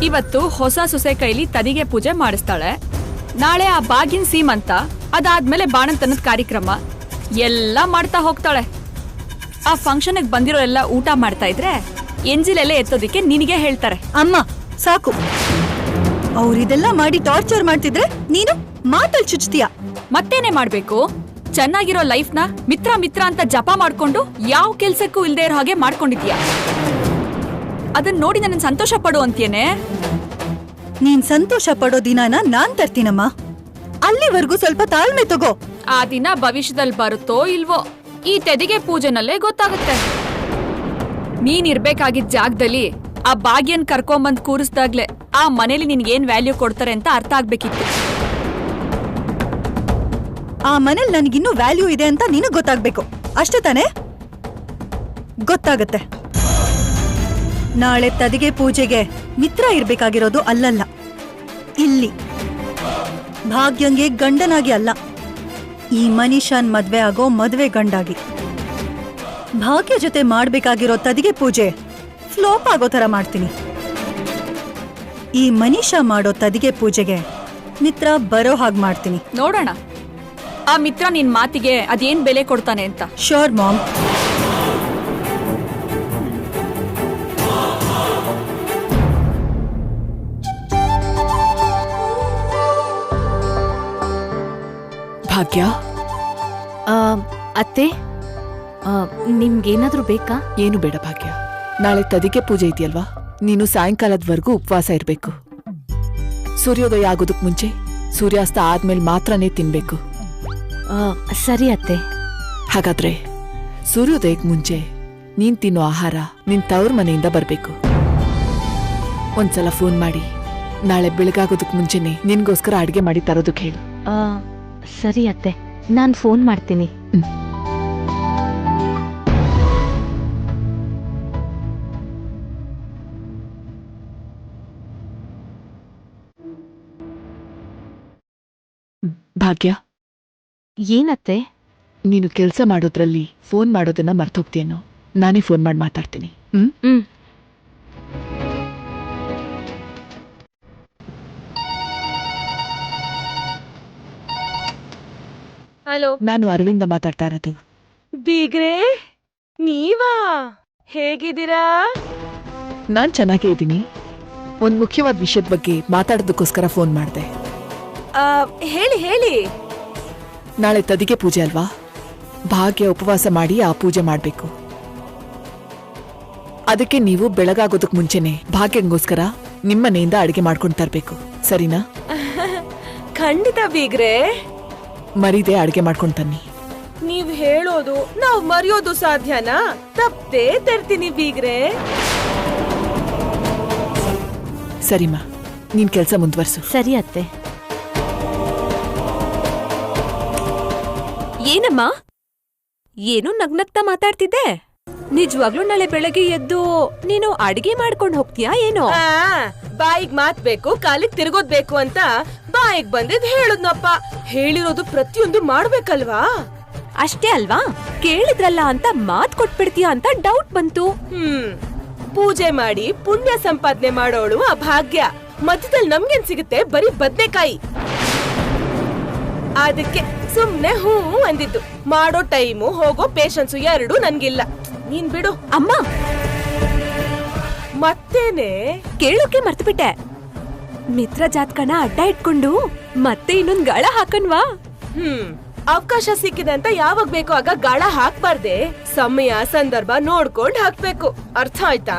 ಇವತ್ತು ಹೊಸ ಸೊಸೆ ಕೈಲಿ ತದಿಗೆ ಪೂಜೆ ಮಾಡಿಸ್ತಾಳೆ. ನಾಳೆ ಆ ಬಾಗಿನ ಸೀಮಂತ, ಅದಾದ್ಮೇಲೆ ಬಾಣಂತನದ ಕಾರ್ಯಕ್ರಮ ಎಲ್ಲ ಮಾಡ್ತಾ ಹೋಗ್ತಾಳೆ. ಆ ಫಂಕ್ಷನ್ಗೆ ಬಂದಿರೋ ಎಲ್ಲ ಊಟ ಮಾಡ್ತಾ ಇದ್ರೆ ಎಂಜಿಲೆಲ್ಲ ಎತ್ತೋದಿಕ್ಕೆ ನಿನಗೆ ಹೇಳ್ತಾರೆ. ಅಮ್ಮ ಸಾಕು, ಅವ್ರಿದೆಲ್ಲ ಮಾಡಿ ಟಾರ್ಚರ್ ಮಾಡ್ತಿದ್ರೆ ನೀನು ಮಾತಲ್ ಚುಚ್ತೀಯ. ಮತ್ತೇನೆ ಮಾಡ್ಬೇಕು? ಚೆನ್ನಾಗಿರೋ ಲೈಫ್ನ ಮಿತ್ರ ಮಿತ್ರ ಅಂತ ಜಪ ಮಾಡ್ಕೊಂಡು ಯಾವ ಕೆಲ್ಸಕ್ಕೂ ಇಲ್ದೇ ಇರೋ ಹಾಗೆ ಮಾಡ್ಕೊಂಡಿದ್ಯಾ. ಅದನ್ನ ನೋಡಿ ನನ್ನ ಸಂತೋಷ ಪಡು ಅಂತೀಯೇನೆ. ನೀನ್ ಸಂತೋಷ ಪಡೋ ದಿನಾನ ನಾನ್ ತರ್ತೀನಮ್ಮ. ಅಲ್ಲಿವರೆಗೂ ಸ್ವಲ್ಪ ತಾಳ್ಮೆ ತಗೋ. ಆ ದಿನ ಭವಿಷ್ಯದಲ್ಲಿ ಬರುತ್ತೋ ಇಲ್ವೋ ಈ ತೆದಿಗೆ ಪೂಜೆನಲ್ಲೇ ಗೊತ್ತಾಗುತ್ತೆ. ನೀನಿರ್ಬೇಕಾಗಿದ್ದ ಜಾಗದಲ್ಲಿ ಆ ಭಾಗ್ಯನ್ ಕರ್ಕೊಂಬಂದ್ ಕೂರಿಸ್ದಾಗ್ಲೆ ಆ ಮನೇಲಿ ನಿನ್ಗೇನ್ ವ್ಯಾಲ್ಯೂ ಕೊಡ್ತಾರೆ ಅಂತ ಅರ್ಥ ಆಗ್ಬೇಕಿತ್ತು. ಆ ಮನೇಲಿ ನನಗಿನ್ನೂ ವ್ಯಾಲ್ಯೂ ಇದೆ ಅಂತ ನಿನಗ್ ಗೊತ್ತಾಗ್ಬೇಕು ಅಷ್ಟೇ ತಾನೇ? ಗೊತ್ತಾಗತ್ತೆ. ನಾಳೆ ತದಿಗೆ ಪೂಜೆಗೆ ಮಿತ್ರ ಇರ್ಬೇಕಾಗಿರೋದು ಅಲ್ಲಲ್ಲ, ಇಲ್ಲಿ ಭಾಗ್ಯಂಗೆ ಗಂಡನಾಗಿ ಅಲ್ಲ, ಈ ಮನೀಷಾನ್ ಮದ್ವೆ ಆಗೋ ಮದ್ವೆ ಗಂಡಾಗಿ. ಭಾಗ್ಯ ಜೊತೆ ಮಾಡ್ಬೇಕಾಗಿರೋ ತದಿಗೆ ಪೂಜೆ ಫ್ಲೋಪ್ ಆಗೋ ತರ ಮಾಡ್ತೀನಿ. ಈ ಮನೀಷಾ ಮಾಡೋ ತದಿಗೆ ಪೂಜೆಗೆ ಮಿತ್ರ ಬರೋ ಹಾಗೆ ಮಾಡ್ತೀನಿ. ನೋಡೋಣ ಆ ಮಿತ್ರ ನಿನ್ ಮಾತಿಗೆ ಅದೇನ್ ಬೆಲೆ ಕೊಡ್ತಾನೆ ಅಂತ. ಶೋರ್ ಮಾಮ್. ಭಾಗ್ಯ, ಅತ್ತೆ, ನಿಮ್ಗೇನಾದ್ರೂ ಬೇಕಾ? ಏನು ಬೇಡ ಭಾಗ್ಯ. ನಾಳೆ ತದಿಗೆ ಪೂಜೆ ಇದೆಯಲ್ವಾ, ನೀನು ಸಾಯಂಕಾಲದವರೆಗೂ ಉಪವಾಸ ಇರ್ಬೇಕು. ಸೂರ್ಯೋದಯ ಆಗೋದಕ್ ಮುಂಚೆ, ಸೂರ್ಯಾಸ್ತ ಆದ್ಮೇಲೆ ಮಾತ್ರನೇ ತಿನ್ಬೇಕು. ಸರಿ ಅತ್ತೆ. ಹಾಗಾದ್ರೆ ಸೂರ್ಯೋದಯಕ್ ಮುಂಚೆ ನೀನ್ ತಿನ್ನೋ ಆಹಾರ ನಿನ್ ತವ್ರ ಮನೆಯಿಂದ ಬರ್ಬೇಕು. ಒಂದ್ಸಲ ಫೋನ್ ಮಾಡಿ ನಾಳೆ ಬೆಳಗಾಗೋದಕ್ ಮುಂಚೆನೆ ನಿನ್ಗೋಸ್ಕರ ಅಡ್ಗೆ ಮಾಡಿ ತರೋದಕ್ ಹೇಳು. ಸರಿ ಅತ್ತೆ, ನಾನ್ ಫೋನ್ ಮಾಡ್ತೀನಿ. ಭಾಗ್ಯ, ಏನತ್ತೆ? ನೀನು ಕೆಲ್ಸ ಮಾಡೋದ್ರಲ್ಲಿ ಫೋನ್ ಮಾಡೋದನ್ನ ಮರ್ತೋಗ್ತೀಯೇನೋ. ನಾನೇ ಫೋನ್ ಮಾಡಿ ಮಾತಾಡ್ತೀನಿ. ಹಲೋ, ನಾನು ಅರವಿಂದ ಮಾತಾಡ್ತಾ ಇರೋದು. ಬೀಗ್ರೆ, ನೀವಾ? ಹೇಗಿದ್ದೀರಾ? ನಾನ್ ಚೆನ್ನಾಗೇ ಇದ್ದೀನಿ. ಒಂದ್ ಮುಖ್ಯವಾದ ವಿಷಯದ ಬಗ್ಗೆ ಮಾತಾಡೋದಕ್ಕೋಸ್ಕರ ಫೋನ್ ಮಾಡಿದೆ. ಹೇಳಿ ಹೇಳಿ. ನಾಳೆ ತದಿಗೆ ಪೂಜೆ ಅಲ್ವಾ, ಭಾಗ್ಯ ಉಪವಾಸ ಮಾಡಿ ಆ ಪೂಜೆ ಮಾಡ್ಬೇಕು. ಅದಕ್ಕೆ ನೀವು ಬೆಳಗಾಗೋದಕ್ ಮುಂಚೆನೆ ಭಾಗ್ಯಂಗೋಸ್ಕರ ನಿಮ್ಮನೆಯಿಂದ ಅಡಿಗೆ ಮಾಡ್ಕೊಂಡು ತರ್ಬೇಕು, ಸರಿನಾ? ಖಂಡಿತ ಬೀಗ್ರೆ. ಮರೀದೆ ಅಡಿಗೆ ಮಾಡ್ಕೊಂಡು ತನ್ನಿ. ನೀವ್ ಹೇಳೋದು ನಾವ್ ಮರೆಯೋದು ಸಾಧ್ಯನಾ? ತಪ್ಪದೆ ತರ್ತೀನಿ ಬೀಗ್ರೆ. ಸರಿಮಾ, ನೀನ್ ಕೆಲ್ಸ ಮುಂದುವರ್ಸು. ಸರಿ ಅತ್ತೆ. ಏನಮ್ಮ, ಏನು ನಗ್ನಗ್ತಾ ಮಾತಾಡ್ತಿದ್ದೆ? ನಿಜವಾಗ್ಲೂ ನಾಳೆ ಬೆಳಗ್ಗೆ ಎದ್ದು ನೀನು ಅಡಿಗೆ ಮಾಡ್ಕೊಂಡು ಹೋಗ್ತೀಯಾ ಏನೋ? ಬಾಯಿಗ್ ಮಾತ್ ಬೇಕು, ಕಾಲಿಗ್ ತಿರ್ಗೋದ್ ಬೇಕು ಅಂತ ಬಾಯಿಗ್ ಬಂದಿದ್ ಹೇಳುದ್ನಪ್ಪ. ಹೇಳಿರೋದು ಪ್ರತಿಯೊಂದು ಮಾಡ್ಬೇಕಲ್ವಾ? ಅಷ್ಟೇ ಅಲ್ವಾ, ಕೇಳಿದ್ರಲ್ಲ ಅಂತ ಮಾತ್ ಕೊಟ್ಬಿಡ್ತೀಯಾ ಅಂತ ಡೌಟ್ ಬಂತು. ಪೂಜೆ ಮಾಡಿ ಪುಣ್ಯ ಸಂಪಾದನೆ ಮಾಡೋಳು ಆ ಭಾಗ್ಯ. ಮಧ್ಯದಲ್ಲಿ ನಮ್ಗೇನ್ ಸಿಗುತ್ತೆ? ಬರೀ ಬದ್ನೆಕಾಯಿ. ಅದಕ್ಕೆ ಸುಮ್ನೆ ಹೂ ಅಂದಿದ್ದು. ಮಾಡೋ ಟೈಮು ಹೋಗೋ ಪೇಷನ್ಸು ಎರಡೂ ನನ್ಗಿಲ್ಲ. ನೀನ್ ಬಿಡು ಅಮ್ಮ. ಮತ್ತೇನೆ ಕೇಳೋಕೆ ಮರ್ತ್ಬಿಟ್ಟೆ. ಮಿತ್ರ ಜಾತ್ಕನ ಅಡ್ಡ ಇಟ್ಕೊಂಡು ಮತ್ತೆ ಇನ್ನೊಂದ್ ಗಾಳ ಹಾಕನ್ವಾ? ಅವಕಾಶ ಸಿಕ್ಕಿದೆ ಅಂತ ಯಾವಾಗ ಬೇಕೋ ಆಗ ಗಾಳ ಹಾಕ್ಬಾರ್ದೆ. ಸಮಯ ಸಂದರ್ಭ ನೋಡ್ಕೊಂಡ್ ಹಾಕ್ಬೇಕು. ಅರ್ಥ ಆಯ್ತಾ?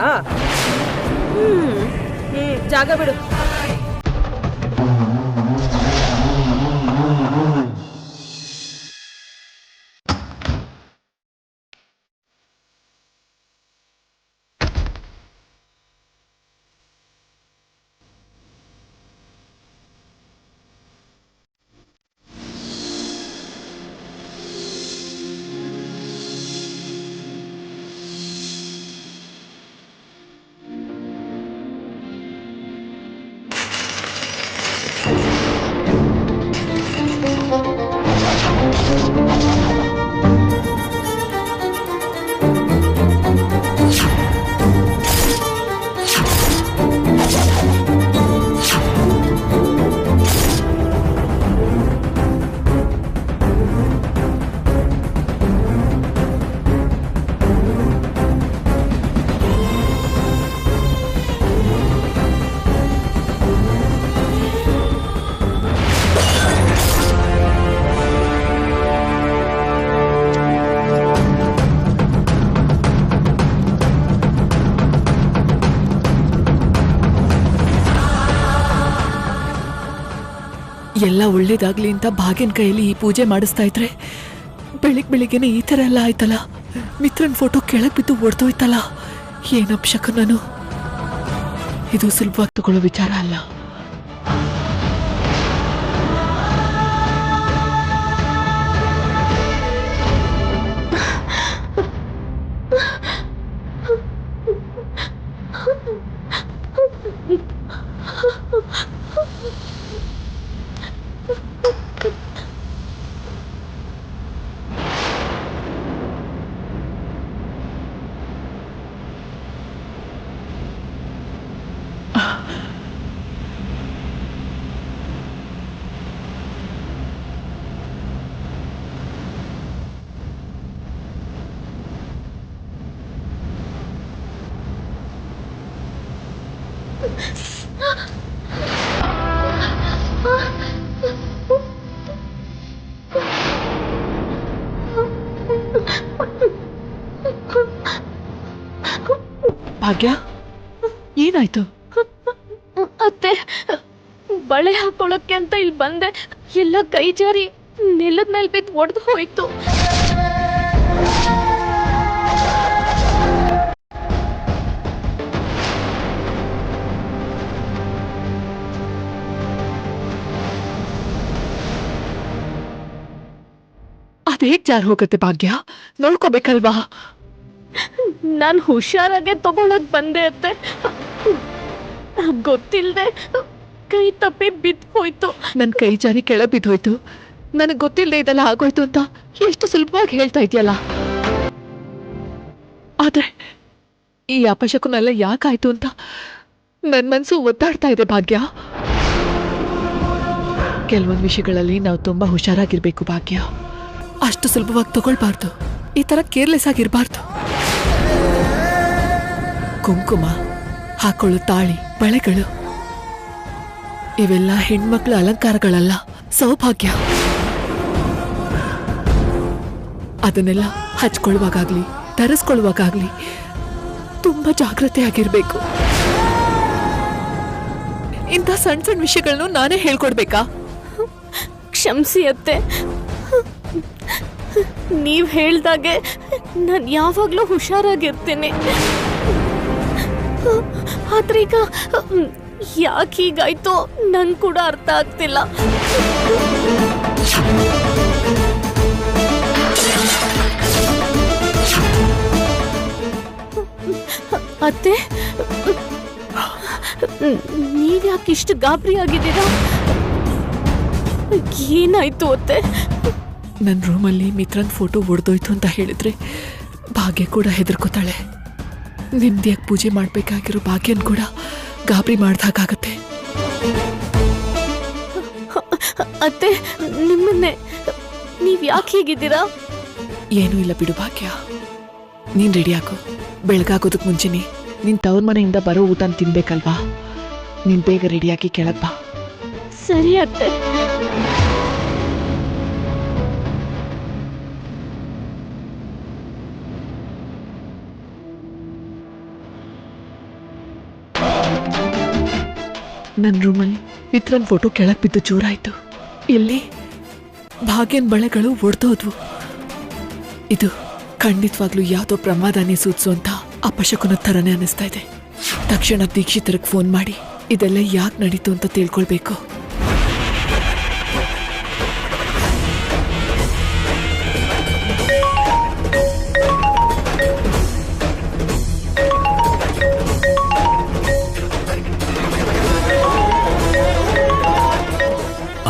ಜಾಗ ಬಿಡು. ಎಲ್ಲ ಒಳ್ಳೇದಾಗ್ಲಿ ಅಂತ ಭಾಗ್ಯನ್ ಕೈಯಲ್ಲಿ ಈ ಪೂಜೆ ಮಾಡಿಸ್ತಾ ಇದ್ರೆ ಬೆಳಿಗ್ಗೆನೆ ಈ ತರ ಎಲ್ಲ ಆಯ್ತಲ್ಲ. ಮಿತ್ರನ್ ಫೋಟೋ ಕೆಳಗ್ ಬಿದ್ದು ಒಡ್ದೋಯ್ತಲ್ಲ. ಏನಪ್ಶಕ ನಾನು. ಇದು ಸುಲಭವಾಗಿ ತಗೊಳ್ಳೋ ವಿಚಾರ ಅಲ್ಲ. ಭಾಗ್ಯ, ಏನಾಯ್ತು? ಅತ್ತೆ, ಬಳೆ ಹಾಕೊಳ್ಳೋಕೆ ಅಂತ ಇಲ್ಲಿ ಬಂದೆ. ಎಲ್ಲ ಕೈ ಜಾರಿ ನೆಲದ ಮೇಲೆ ಬಿದ್ದು ಒಡೆದು ಹೋಯ್ತು. ಅದೇಗ್ ಜಾರ್ ಹೋಗತ್ತೆ ಭಾಗ್ಯ? ನೋಡ್ಕೋಬೇಕಲ್ವಾ? ನಾನು ಹುಷಾರಾಗೆ ತಗೊಳಕ್ ಬಂದೆ ಅತ್ತೆ. ಗೊತ್ತಿಲ್ದೆ ಕೈ ತಪ್ಪಿ ಬಿದ್ದು ಹೋಯ್ತು. ನನ್ ಕೈ ಜಾರಿ ಕೆಳ ಬಿದ್ದೋಯ್ತು, ನನಗ್ ಗೊತ್ತಿಲ್ಲದೆ ಇದೆಲ್ಲ ಆಗೋಯ್ತು ಅಂತ ಎಷ್ಟು ಸುಲಭವಾಗಿ ಹೇಳ್ತಾ ಇದೆಯಲ್ಲ. ಆದ್ರೆ ಈ ಅಪಶಕುನೆಲ್ಲ ಯಾಕಾಯ್ತು ಅಂತ ನನ್ ಮನ್ಸು ಒದ್ದಾಡ್ತಾ ಇದೆ ಭಾಗ್ಯ. ಕೆಲವೊಂದು ವಿಷಯಗಳಲ್ಲಿ ನಾವು ತುಂಬಾ ಹುಷಾರಾಗಿರ್ಬೇಕು ಭಾಗ್ಯ. ಅಷ್ಟು ಸುಲಭವಾಗಿ ತಗೊಳ್ಬಾರ್ದು. ಈ ತರ ಕೇರ್ಲೆಸ್ ಆಗಿರ್ಬಾರ್ದು. ಕುಂಕುಮ, ಹಾಕೊಳ್ಳೋ ತಾಳಿ, ಬಳೆಗಳು ಇವೆಲ್ಲ ಹೆಣ್ಮಕ್ಳ ಅಲಂಕಾರಗಳಲ್ಲ, ಸೌಭಾಗ್ಯ. ಅದನ್ನೆಲ್ಲ ಹಚ್ಕೊಳ್ಳುವಾಗಲಿ ಧರಿಸ್ಕೊಳ್ಳುವಾಗಲಿ ತುಂಬಾ ಜಾಗ್ರತೆ ಆಗಿರ್ಬೇಕು. ಇಂಥ ಸಣ್ಣ ಸಣ್ಣ ವಿಷಯಗಳನ್ನು ನಾನೇ ಹೇಳ್ಕೊಡ್ಬೇಕಾ? ಕ್ಷಮಿಸಿ ಅತ್ತೆ, ನೀವ್ ಹೇಳ್ದಾಗೆ ನಾನು ಯಾವಾಗ್ಲೂ ಹುಷಾರಾಗಿರ್ತೀನಿ. ಆದ್ರೆ ಈಗ ಯಾಕೆ ಹೀಗಾಯ್ತು ನಂಗೆ ಕೂಡ ಅರ್ಥ ಆಗ್ತಿಲ್ಲ. ಅತ್ತೆ, ನೀವ್ಯಾಕೆ ಇಷ್ಟು ಗಾಬರಿ ಆಗಿದ್ದೀರಾ? ಏನಾಯ್ತು ಅತ್ತೆ? ನನ್ನ ರೂಮಲ್ಲಿ ಮಿತ್ರನ್ ಫೋಟೋ ಒಡೆದೋಯ್ತು ಅಂತ ಹೇಳಿದ್ರೆ ಭಾಗ್ಯ ಕೂಡ ಹೆದರ್ಕೋತಾಳೆ. ನೆಮ್ಮದಿಯಾಗಿ ಪೂಜೆ ಮಾಡಬೇಕಾಗಿರೋ ಭಾಗ್ಯನ್ ಕೂಡ ಗಾಬರಿ ಮಾಡ್ದಾಗತ್ತೆ. ಅತ್ತೆ, ನಿಮ್ಮನ್ನೇ. ನೀವ್ ಯಾಕೆ ಹೀಗಿದ್ದೀರಾ? ಏನೂ ಇಲ್ಲ ಬಿಡು ಭಾಗ್ಯ. ನೀನ್ ರೆಡಿ ಆಗು. ಬೆಳಗಾಗೋದಕ್ಕೆ ಮುಂಚೆನೆ ನಿನ್ ತವ್ರ ಮನೆಯಿಂದ ಬರೋ ಊಟ ತಿನ್ಬೇಕಲ್ವಾ? ನೀನ್ ಬೇಗ ರೆಡಿಯಾಗಿ ಕೆಳಗ್ ಬಾ. ಸರಿ ಅತ್ತೆ. ನನ್ನ ರೂಮಲ್ಲಿ ಮಿತ್ರನ್ ಫೋಟೋ ಕೆಳಗ್ ಬಿದ್ದು ಚೂರಾಯ್ತು. ಇಲ್ಲಿ ಭಾಗ್ಯನ್ ಬಳೆಗಳು ಒಡ್ದೋದ್ವು. ಇದು ಖಂಡಿತವಾಗ್ಲೂ ಯಾವುದೋ ಪ್ರಮಾದನೇ ಸೂಚಿಸುವಂತ ಅಪಶಕುನ ಥರನೇ ಅನಿಸ್ತಾ ಇದೆ. ತಕ್ಷಣ ದೀಕ್ಷಿತರಿಗೆ ಫೋನ್ ಮಾಡಿ ಇದೆಲ್ಲ ಯಾಕೆ ನಡೀತು ಅಂತ ತಿಳ್ಕೊಳ್ಬೇಕು.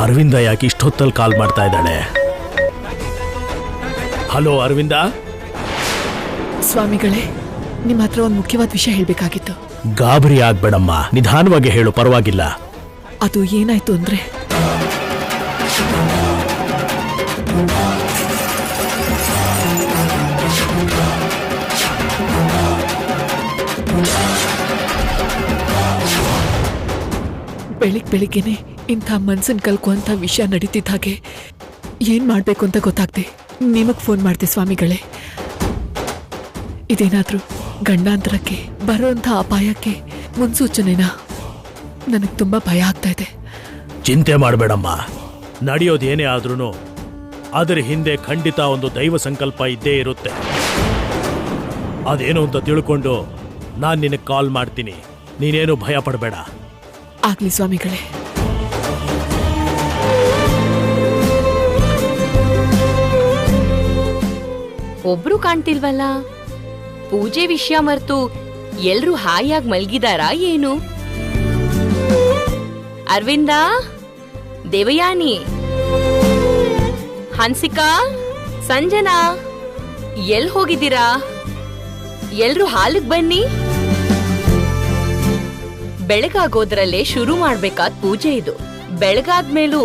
ಅರವಿಂದ ಯಾಕೆ ಇಷ್ಟೊತ್ತಲ್ಲಿ ಕಾಲ್ ಮಾಡ್ತಾ ಇದ್ದಾಳೆ? ಹಲೋ ಅರವಿಂದ. ಸ್ವಾಮಿಗಳೇ, ನಿಮ್ಮ ಹತ್ರ ಒಂದು ಮುಖ್ಯವಾದ ವಿಷಯ ಹೇಳ್ಬೇಕಾಗಿತ್ತು. ಗಾಬರಿ ಆಗ್ಬೇಡಮ್ಮ, ನಿಧಾನವಾಗಿ ಹೇಳು, ಪರವಾಗಿಲ್ಲ. ಅದು ಏನಾಯ್ತು ಅಂದ್ರೆ, ಬೆಳಿಗ್ಗೆನೆ ಇಂಥ ಮನ್ಸನ್ ಕಲ್ಕುವಂತ ವಿಷಯ ನಡೀತಿದ್ದ ಹಾಗೆ ಏನ್ ಮಾಡ್ಬೇಕು ಅಂತ ಗೊತ್ತಾಗ್ದೆ ನಿಮಗ್ ಫೋನ್ ಮಾಡ್ದೆ ಸ್ವಾಮಿಗಳೇ. ಇದೇನಾದ್ರೂ ಗಂಡಾಂತರಕ್ಕೆ ಬರುವಂತ ಅಪಾಯಕ್ಕೆ ಮುನ್ಸೂಚನೆನಾ? ನನಗೆ ತುಂಬಾ ಭಯ ಆಗ್ತಾ ಇದೆ. ಚಿಂತೆ ಮಾಡಬೇಡಮ್ಮ, ನಡೆಯೋದೇನೇ ಆದ್ರೂ ಅದರ ಹಿಂದೆ ಖಂಡಿತ ಒಂದು ದೈವ ಸಂಕಲ್ಪ ಇದ್ದೇ ಇರುತ್ತೆ. ಅದೇನು ಅಂತ ತಿಳ್ಕೊಂಡು ನಾನು ನಿನಗೆ ಕಾಲ್ ಮಾಡ್ತೀನಿ. ನೀನೇನು ಭಯ ಪಡಬೇಡ. ಆಗ್ಲಿ ಸ್ವಾಮಿಗಳೇ. ಒಬ್ರು ಕಾಣ್ತಿಲ್ವಲ್ಲ. ಪೂಜೆ ವಿಷಯ ಮರ್ತು ಎಲ್ರೂ ಹಾಯಾಗಿ ಮಲ್ಗಿದಾರಾ ಏನು? ಅರವಿಂದ, ದೇವಯಾನಿ, ಹನ್ಸಿಕಾ, ಸಂಜನಾ, ಎಲ್ ಹೋಗಿದ್ದೀರಾ? ಎಲ್ರೂ ಹಾಲಿಗೆ ಬನ್ನಿ. ಬೆಳಗಾಗೋದ್ರಲ್ಲೇ ಶುರು ಮಾಡ್ಬೇಕಾದ ಪೂಜೆ ಇದು. ಬೆಳಗಾದ್ಮೇಲೂ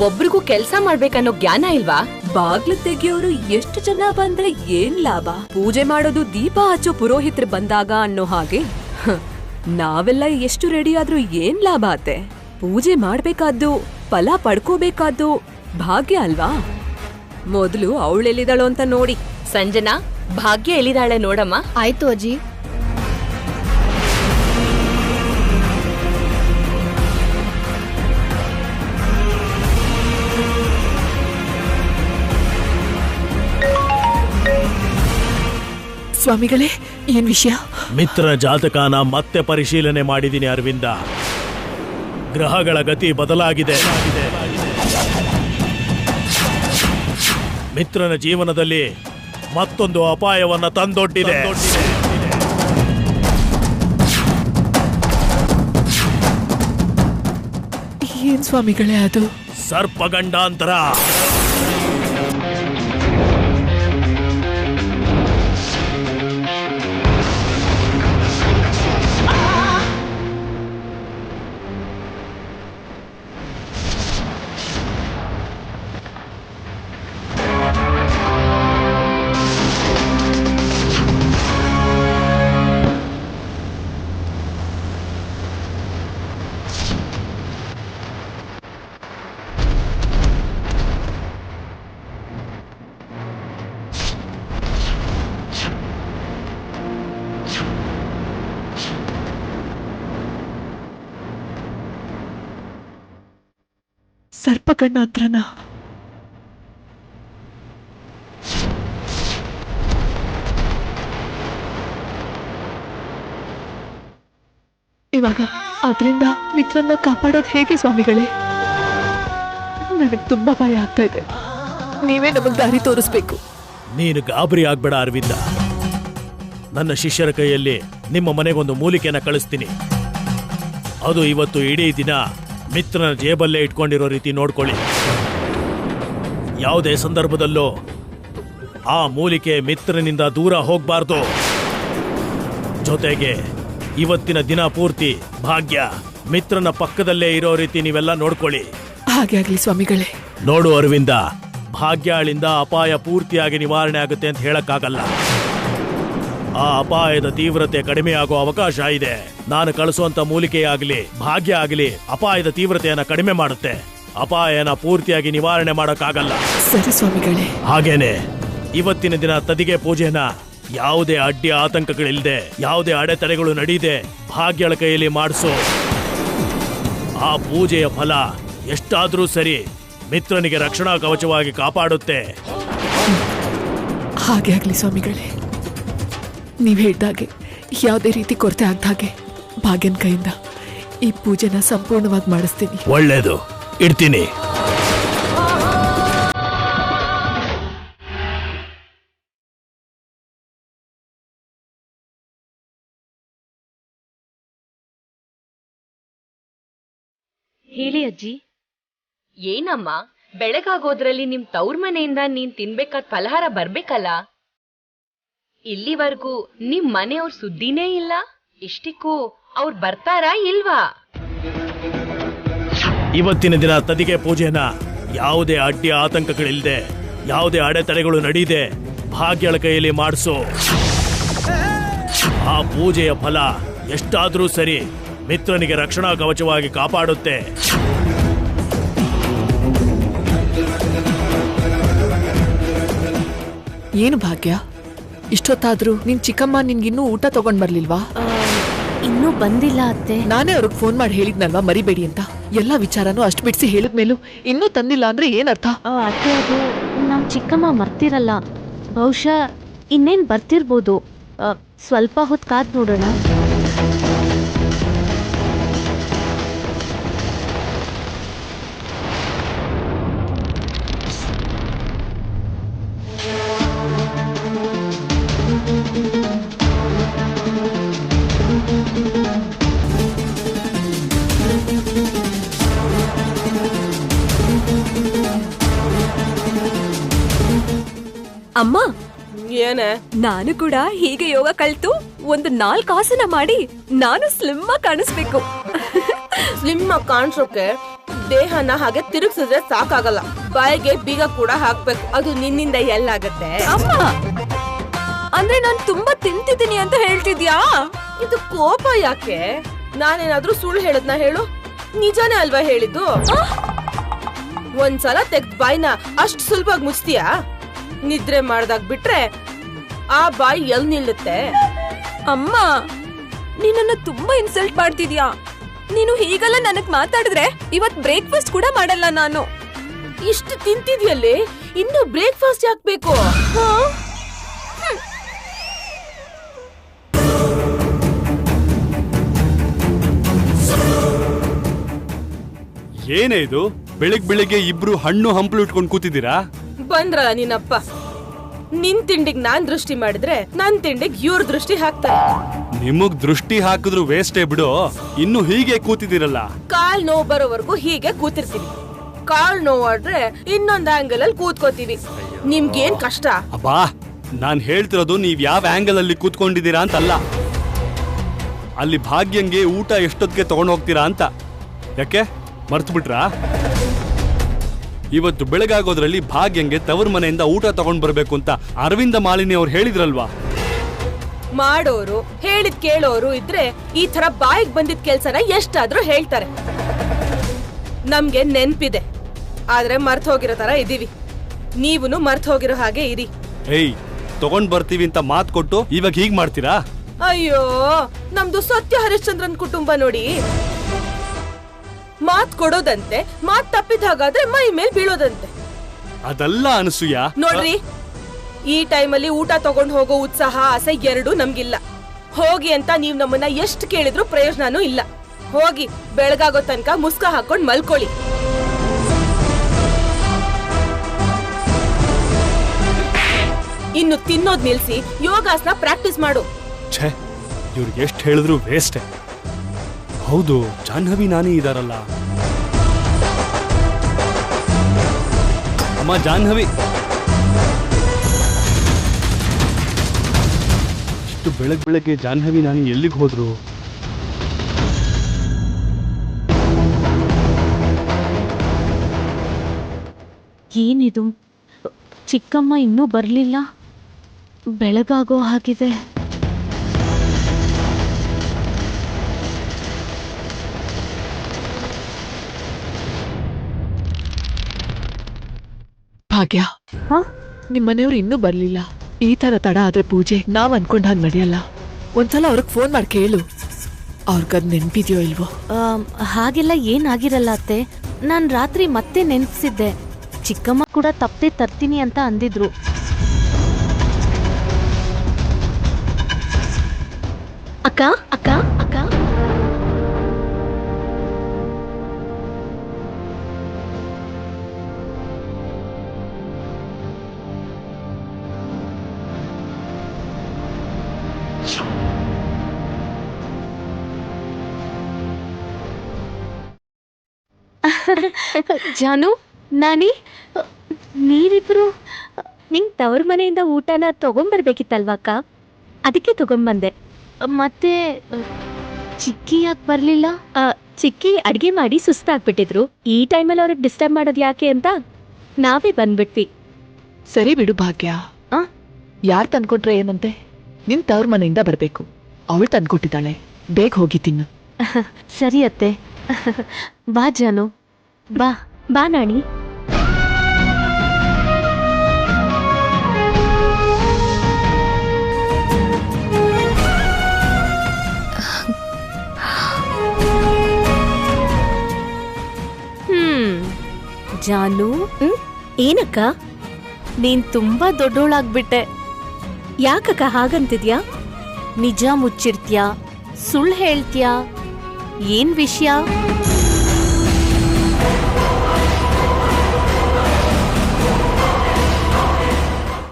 ಒಬ್ರಿಗೂ ಕೆಲ್ಸ ಮಾಡ್ಬೇಕನ್ನೋ ಜ್ಞಾನ ಇಲ್ವಾ? ಬಾಗ್ಲು ತೆಗಿಯೋರು ಎಷ್ಟು ಜನ ಬಂದ್ರೆ ಏನ್ ಲಾಭ? ಪೂಜೆ ಮಾಡೋದು ದೀಪ ಹಚ್ಚೋ ಪುರೋಹಿತರು ಬಂದಾಗ ಅನ್ನೋ ಹಾಗೆ ನಾವೆಲ್ಲ ಎಷ್ಟು ರೆಡಿ ಆದ್ರೂ ಏನ್ ಲಾಭ ಆತೆ? ಪೂಜೆ ಮಾಡ್ಬೇಕಾದ್ದು, ಫಲ ಪಡ್ಕೋಬೇಕಾದ್ದು ಭಾಗ್ಯ ಅಲ್ವಾ? ಮೊದ್ಲು ಅವಳೆಲ್ಲಿದಾಳೋ ಅಂತ ನೋಡಿ. ಸಂಜನಾ, ಭಾಗ್ಯ ಎಲ್ಲಿದಾಳೆ ನೋಡಮ್ಮ. ಆಯ್ತು ಅಜ್ಜಿ. ಸ್ವಾಮಿಗಳೇ, ಏನ್ ವಿಷಯ? ಮಿತ್ರನ ಜಾತಕನ ಮತ್ತೆ ಪರಿಶೀಲನೆ ಮಾಡಿದ್ದೀನಿ ಅರವಿಂದ. ಗ್ರಹಗಳ ಗತಿ ಬದಲಾಗಿದೆ. ಮಿತ್ರನ ಜೀವನದಲ್ಲಿ ಮತ್ತೊಂದು ಅಪಾಯವನ್ನ ತಂದೊಡ್ಡಿದೆ. ಏನ್ ಸ್ವಾಮಿಗಳೇ ಅದು? ಸರ್ಪಗಂಡಾಂತರ. ಸರ್ಪಗಣ್ಣ ಹತ್ರನ? ಇವಾಗ ಅದರಿಂದ ಮಿತ್ರನ್ನ ಕಾಪಾಡೋದು ಹೇಗೆ ಸ್ವಾಮಿಗಳೇ? ನನಗೆ ತುಂಬಾ ಭಯ ಆಗ್ತಾ ಇದೆ. ನೀವೇ ನಮಗ್ ದಾರಿ ತೋರಿಸ್ಬೇಕು. ನೀನು ಗಾಬರಿ ಆಗ್ಬೇಡ ಅರವಿಂದ. ನನ್ನ ಶಿಷ್ಯರ ಕೈಯಲ್ಲಿ ನಿಮ್ಮ ಮನೆಗೊಂದು ಮೂಲಿಕೆಯನ್ನ ಕಳಿಸ್ತೀನಿ. ಅದು ಇವತ್ತು ಇಡೀ ದಿನ ಮಿತ್ರನ ಜೇಬಲ್ಲೇ ಇಟ್ಕೊಂಡಿರೋ ರೀತಿ ನೋಡ್ಕೊಳ್ಳಿ. ಯಾವುದೇ ಸಂದರ್ಭದಲ್ಲೂ ಆ ಮೂಲಿಕೆ ಮಿತ್ರನಿಂದ ದೂರ ಹೋಗ್ಬಾರ್ದು. ಜೊತೆಗೆ ಇವತ್ತಿನ ದಿನ ಪೂರ್ತಿ ಭಾಗ್ಯ ಮಿತ್ರನ ಪಕ್ಕದಲ್ಲೇ ಇರೋ ರೀತಿ ನೀವೆಲ್ಲ ನೋಡ್ಕೊಳ್ಳಿ. ಹಾಗೆ ಆಗ್ಲಿ ಸ್ವಾಮಿಗಳೇ. ನೋಡು ಅರವಿಂದ, ಭಾಗ್ಯಾಳಿಂದ ಅಪಾಯ ಪೂರ್ತಿಯಾಗಿ ನಿವಾರಣೆ ಆಗುತ್ತೆ ಅಂತ ಹೇಳಕ್ಕಾಗಲ್ಲ. ಆ ಅಪಾಯದ ತೀವ್ರತೆ ಕಡಿಮೆ ಆಗೋ ಅವಕಾಶ ಇದೆ. ನಾನು ಕಳಿಸುವಂತ ಮೂಲಿಕೆಯಾಗಲಿ ಭಾಗ್ಯ ಆಗಲಿ ಅಪಾಯದ ತೀವ್ರತೆಯನ್ನ ಕಡಿಮೆ ಮಾಡುತ್ತೆ. ಅಪಾಯನ ಪೂರ್ತಿಯಾಗಿ ನಿವಾರಣೆ ಮಾಡೋಕ್ಕಾಗಲ್ಲ. ಸರಿ ಸ್ವಾಮಿಗಳೇ. ಹಾಗೇನೆ ಇವತ್ತಿನ ದಿನ ತದಿಗೆ ಪೂಜೆನ ಯಾವುದೇ ಅಡ್ಡಿ ಆತಂಕಗಳಿಲ್ಲದೆ, ಯಾವುದೇ ಅಡೆತಡೆಗಳು ನಡೀದೆ ಭಾಗ್ಯಳ ಕೈಯಲ್ಲಿ ಮಾಡಿಸು. ಆ ಪೂಜೆಯ ಫಲ ಎಷ್ಟಾದ್ರೂ ಸರಿ ಮಿತ್ರನಿಗೆ ರಕ್ಷಣಾ ಕವಚವಾಗಿ ಕಾಪಾಡುತ್ತೆ. ಹಾಗೆ ಆಗ್ಲಿ ಸ್ವಾಮಿಗಳೇ. ನೀವ್ ಹೇಳ್ದಾಗೆ ಯಾವುದೇ ರೀತಿ ಕೊರತೆ ಆಗ್ದಾಗೆ ಭಾಗ್ಯನ್ ಕೈಯಿಂದ ಈ ಪೂಜೆನ ಸಂಪೂರ್ಣವಾಗಿ ಮಾಡಿಸ್ತೀನಿ. ಒಳ್ಳೇದು, ಇಡ್ತೀನಿ. ಹೇಳಿ ಅಜ್ಜಿ. ಏನಮ್ಮ, ಬೆಳಗಾಗೋದ್ರಲ್ಲಿ ನಿಮ್ ತವ್ರ ಮನೆಯಿಂದ ನೀನ್ ತಿನ್ಬೇಕಾದ ಫಲಹಾರ ಬರ್ಬೇಕಲ್ಲ. ಇಲ್ಲಿವರೆಗೂ ನಿಮ್ ಮನೆಯವ್ರ ಸುದ್ದಿನೇ ಇಲ್ಲ. ಇಷ್ಟಕ್ಕೂ ಅವ್ರು ಬರ್ತಾರಾ ಇಲ್ವಾ? ಇವತ್ತಿನ ದಿನ ತದಿಗೆ ಪೂಜೆನ ಯಾವುದೇ ಅಡ್ಡಿ ಆತಂಕಗಳಿಲ್ಲದೆ, ಯಾವುದೇ ಅಡೆತಡೆಗಳು ನಡೀದೆ ಭಾಗ್ಯಳ ಕೈಯಲ್ಲಿ ಮಾಡಿಸು. ಆ ಪೂಜೆಯ ಫಲ ಎಷ್ಟಾದ್ರೂ ಸರಿ ಮಿತ್ರನಿಗೆ ರಕ್ಷಣಾ ಕವಚವಾಗಿ ಕಾಪಾಡುತ್ತೆ. ಏನು ಭಾಗ್ಯ, ಇಷ್ಟೊತ್ತಾದ್ರೂ ನಿನ್ ಚಿಕ್ಕಮ್ಮ ನಿನ್ಗಿನ್ನೂ ಊಟ ತಗೊಂಡ್ ಬರ್ಲಿಲ್ವಾ? ಇನ್ನೂ ಬಂದಿಲ್ಲ ಅತ್ತೆ. ನಾನೇ ಅವ್ರಿಗೆ ಫೋನ್ ಮಾಡಿ ಹೇಳಿದ್ನಲ್ವಾ ಮರಿಬೇಡಿ ಅಂತ. ಎಲ್ಲ ವಿಚಾರನೂ ಅಷ್ಟು ಬಿಡಿಸಿ ಹೇಳಿದ್ಮೇಲೂ ಇನ್ನೂ ತಂದಿಲ್ಲ ಅಂದ್ರೆ ಏನರ್ಥ? ಅತ್ತೆ, ಅದು ನಮ್ಮ ಚಿಕ್ಕಮ್ಮ ಮರ್ತಿರಲ್ಲ. ಬಹುಶಃ ಇನ್ನೇನು ಬರ್ತಿರ್ಬೋದು. ಸ್ವಲ್ಪ ಹೊತ್ತು ಕಾದ್ ನೋಡೋಣ. ಅಮ್ಮ, ಏನೇ? ನಾನು ಕೂಡ ಹೀಗೆ ಯೋಗ ಕಲ್ತು ಒಂದು 4 ಆಸನ ಮಾಡಿ ನಾನು ಸ್ಲಿಮ್ ಆಗಿ ಕಾಣಿಸ್ಬೇಕು. ಸ್ಲಿಮ್ ಆಗಿ ಕಾಣಿಸೋಕೆ ದೇಹನ ಹಾಗೆ ತಿರುಗಿಸಿದ್ರೆ ಸಾಕಾಗಲ್ಲ, ಬಾಯಿಗೆ ಬೀಗ ಕೂಡ ಹಾಕ್ಬೇಕು. ಅದು ನಿನ್ನಿಂದ ಎಲ್ಲಾಗತ್ತೆ? ಅಮ್ಮ, ಅಂದ್ರೆ ನಾನು ತುಂಬಾ ತಿಂತಿದ್ದೀನಿ ಅಂತ ಹೇಳ್ತಿದ್ಯಾ? ಇದು ಕೋಪ ಯಾಕೆ? ನಾನೇನಾದ್ರೂ ಸುಳ್ಳು ಹೇಳದ್ನ ಹೇಳು? ನಿಜಾನೇ ಅಲ್ವಾ ಹೇಳಿದ್ದು? ಒಂದ್ಸಲ ತೆಗ್ದ್ ಬಾಯ್ನ ಅಷ್ಟ್ ಸುಲಭವಾಗಿ ಮುಚ್ತೀಯಾ? ನಿದ್ರೆ ಮಾಡ್ದಾಗ ಬಿಟ್ರೆ ಆ ಬಾಯಿ ಎಲ್ ನಿಲ್ಲುತ್ತೆ? ಅಮ್ಮ, ನೀನನ್ನ ತುಂಬಾ ಇನ್ಸಲ್ಟ್ ಮಾಡ್ತಿದ್ಯಾ. ನೀನು ಹೀಗೆಲ್ಲ ನನಗ್ ಮಾತಾಡಿದ್ರೆ ಇವತ್ ಬ್ರೇಕ್ಫಾಸ್ಟ್ ಕೂಡ ಮಾಡಲ್ಲ ನಾನು. ಇಷ್ಟು ತಿಂತಿದ್ಯಲ್ಲಿ ಇನ್ನು ಬ್ರೇಕ್ಫಾಸ್ಟ್ ಯಾಕೆ ಬೇಕು? ಏನೇ ಇದು? ಬೆಳಿಗ್ಗೆ ಇಬ್ರು ಹಣ್ಣು ಹಂಪಲು ಇಟ್ಕೊಂಡು ಕೂತಿದ್ದೀರಾ? ಬಂದ್ರಲ್ಲ ನಿನ್ನಪ್ಪ. ನಿನ್ ತಿಂಡಿಗ್ ನಾನ್ ದೃಷ್ಟಿ ಮಾಡಿದ್ರೆ ನನ್ ತಿಂಡಿಗ್ ಇವ್ರ ದೃಷ್ಟಿ ಹಾಕ್ತಾರೆ. ನಿಮಗ್ ದೃಷ್ಟಿ ಹಾಕಿದ್ರು ವೇಸ್ಟೇ ಬಿಡು. ಇನ್ನು ಹೀಗೆ ಕೂತಿದ್ದೀರಲ್ಲ. ಕಾಲ್ ನೋವು ಬರೋವರೆಗೂ ಹೀಗೆ ಕೂತಿರ್ತೀವಿ. ಕಾಲ್ ನೋವಾದ್ರೆ ಇನ್ನೊಂದ್ ಆಂಗಲ್ ಅಲ್ಲಿ ಕೂತ್ಕೋತೀವಿ. ನಿಮ್ಗೇನ್ ಕಷ್ಟ? ಅಬ್ಬಾ, ನಾನ್ ಹೇಳ್ತಿರೋದು ನೀವ್ ಯಾವ ಆಂಗಲ್ ಅಲ್ಲಿ ಕೂತ್ಕೊಂಡಿದ್ದೀರಾ ಅಂತಲ್ಲ, ಅಲ್ಲಿ ಭಾಗ್ಯಂಗೆ ಊಟ ಎಷ್ಟೊತ್ತಿಗೆ ತಗೊಂಡ್ ಹೋಗ್ತೀರಾ ಅಂತ. ಯಾಕೆ ಮರ್ತು ಬಿಟ್ರಾ? ಇವತ್ತು ಬೆಳಗಾಗೋದ್ರಲ್ಲಿ ಭಾಗ್ಯಂಗೆ ತವರ್ ಮನೆಯಿಂದ ಊಟ ತಗೊಂಡ್ ಬರ್ಬೇಕು ಅಂತ ಅರವಿಂದ ಮಾಲಿನಿ ಅವ್ರು ಹೇಳಿದ್ರಲ್ವಾ? ಮಾಡೋರು ಹೇಳಿದ್ ಕೇಳೋರು ಇದ್ರೆ ಈ ತರ ಬಾಯಿಗೆ ಬಂದಿದ್ ಕೆಲ್ಸನ ಎಷ್ಟಾದ್ರೂ ಹೇಳ್ತಾರೆ. ನಮ್ಗೆ ನೆನ್ಪಿದೆ, ಆದ್ರೆ ಮರ್ತ್ ಹೋಗಿರೋ ತರ ಇದೀವಿ. ನೀವುನು ಮರ್ತ್ ಹೋಗಿರೋ ಹಾಗೆ ಇರಿ. ಏಯ್, ತಗೊಂಡ್ ಬರ್ತೀವಿ ಅಂತ ಮಾತ್ ಕೊಟ್ಟು ಇವಾಗ ಹೀಗ್ ಮಾಡ್ತೀರಾ? ಅಯ್ಯೋ, ನಮ್ದು ಸತ್ಯ ಹರಿಶ್ಚಂದ್ರನ್ ಕುಟುಂಬ ನೋಡಿ. ಮಾತ್ ಕೊಡೋದಂತೆ, ಮಾತ್ ತಪ್ಪಿದ ಹಾಗಾದ್ರೆ ಮೈ ಮೇಲ್ ಬೀಳೋದಂತೆ. ಅದಲ್ಲ ಅನಸೂಯ. ನೋಡ್ರಿ, ಈ ಟೈಮಲ್ಲಿ ಊಟ ತಗೊಂಡ್ ಹೋಗೋ ಉತ್ಸಾಹ ಆಸೆ ಎರಡೂ ನಮ್ಗಿಲ್ಲ. ಹೋಗಿ ಅಂತ ನೀವ್ ನಮ್ಮನ್ನ ಎಷ್ಟು ಕೇಳಿದ್ರು ಪ್ರಯೋಜನನೂ ಇಲ್ಲ. ಹೋಗಿ ಬೆಳಗಾಗೋ ತನಕ ಮುಸ್ಕ ಹಾಕೊಂಡ್ ಮಲ್ಕೊಳ್ಳಿ. ಇನ್ನು ತಿನ್ನೋದ್ ನಿಲ್ಸಿ ಯೋಗಾಸನ ಪ್ರಾಕ್ಟೀಸ್ ಮಾಡು. ಛೇ, ಇವ್ರಿಗೆ ಎಷ್ಟು ಹೇಳಿದ್ರು ವೇಸ್ಟೇ. ಹೌದು, ಜಾಹ್ನವಿ ನಾನೇ ಇದಾರಲ್ಲ. ಅಮ್ಮ ಜಾಹ್ನವಿ, ಇಷ್ಟು ಬೆಳಗ್ಗೆ ಜಾಹ್ನವಿ ನಾನಿ ಎಲ್ಲಿಗೆ ಹೋದ್ರು? ಏನಿದು, ಚಿಕ್ಕಮ್ಮ ಇನ್ನೂ ಬರಲಿಲ್ಲ? ಬೆಳಗಾಗೋ ಹಾಗಿದೆ. ಭಾಗ್ಯ, ನಿಮ್ಮನೆಯವ್ರು ಇನ್ನೂ ಬರ್ಲಿಲ್ಲ. ಈ ತರ ತಡ ಆದ್ರೆ ಪೂಜೆ ನಾವ್ ಅನ್ಕೊಂಡ್ ಹಾಗೆ ನಡೆಯಲ್ಲ. ಒಂದ್ಸಲ ಅವ್ರಿಗೆ ಫೋನ್ ಮಾಡಿ ಕೇಳು, ಅವ್ರಿಗದ್ ನೆನ್ಪಿದ್ಯೋ ಇಲ್ವೋ? ಹಾಗೆಲ್ಲ ಏನಾಗಿರಲ್ಲ ಅತ್ತೆ. ನಾನ್ ರಾತ್ರಿ ಮತ್ತೆ ನೆನ್ಪಿಸಿದ್ದೆ. ಚಿಕ್ಕಮ್ಮ ಕೂಡ ತಪ್ಪದೆ ತರ್ತೀನಿ ಅಂತ ಅಂದಿದ್ರು. ಅಕ್ಕ ಅಕ್ಕ ಅಕ್ಕ ಜಾನು, ನಾನಿ, ನೀವಿಬ್ರು ನಿಂಗೆ ತವ್ರ ಮನೆಯಿಂದ ಊಟನ ತಗೊಂಬರ್ಬೇಕಿತ್ತಲ್ವಾ ಅಕ್ಕ? ಅದಕ್ಕೆ ತಗೊಂಬಂದೆ. ಮತ್ತೆ ಚಿಕ್ಕಿ ಯಾಕೆ ಬರಲಿಲ್ಲ? ಚಿಕ್ಕಿ ಅಡುಗೆ ಮಾಡಿ ಸುಸ್ತಾಗ್ಬಿಟ್ಟಿದ್ರು. ಈ ಟೈಮಲ್ಲಿ ಅವ್ರಿಗೆ ಡಿಸ್ಟರ್ಬ್ ಮಾಡೋದು ಯಾಕೆ ಅಂತ ನಾವೇ ಬಂದ್ಬಿಟ್ವಿ. ಸರಿ ಬಿಡು ಭಾಗ್ಯ, ಯಾರು ತಂದ್ಕೊಟ್ರೆ ಏನಂತೆ? ನಿನ್ ತವ್ರ ಮನೆಯಿಂದ ಬರ್ಬೇಕು. ಅವಳು ತಂದ್ಕೊಟ್ಟಿದ್ದಾಳೆ, ಬೇಗ ಹೋಗಿ ತಿನ್ನು. ಸರಿ ಅತ್ತೆ. ಬಾ ಜಾನು, ಬಾ ಬಾ ನಾಣಿ. ಜಾನು ಏನಕ್ಕ ನೀನ್ ತುಂಬಾ ದೊಡ್ಡೋಳಾಗ್ಬಿಟ್ಟೆ. ಯಾಕಕ್ಕ ಹಾಗಂತಿದ್ಯಾ? ನಿಜ ಮುಚ್ಚಿರ್ತ್ಯಾ? ಸುಳ್ಳು ಹೇಳ್ತ್ಯಾ? ಏನ್ ವಿಷಯ?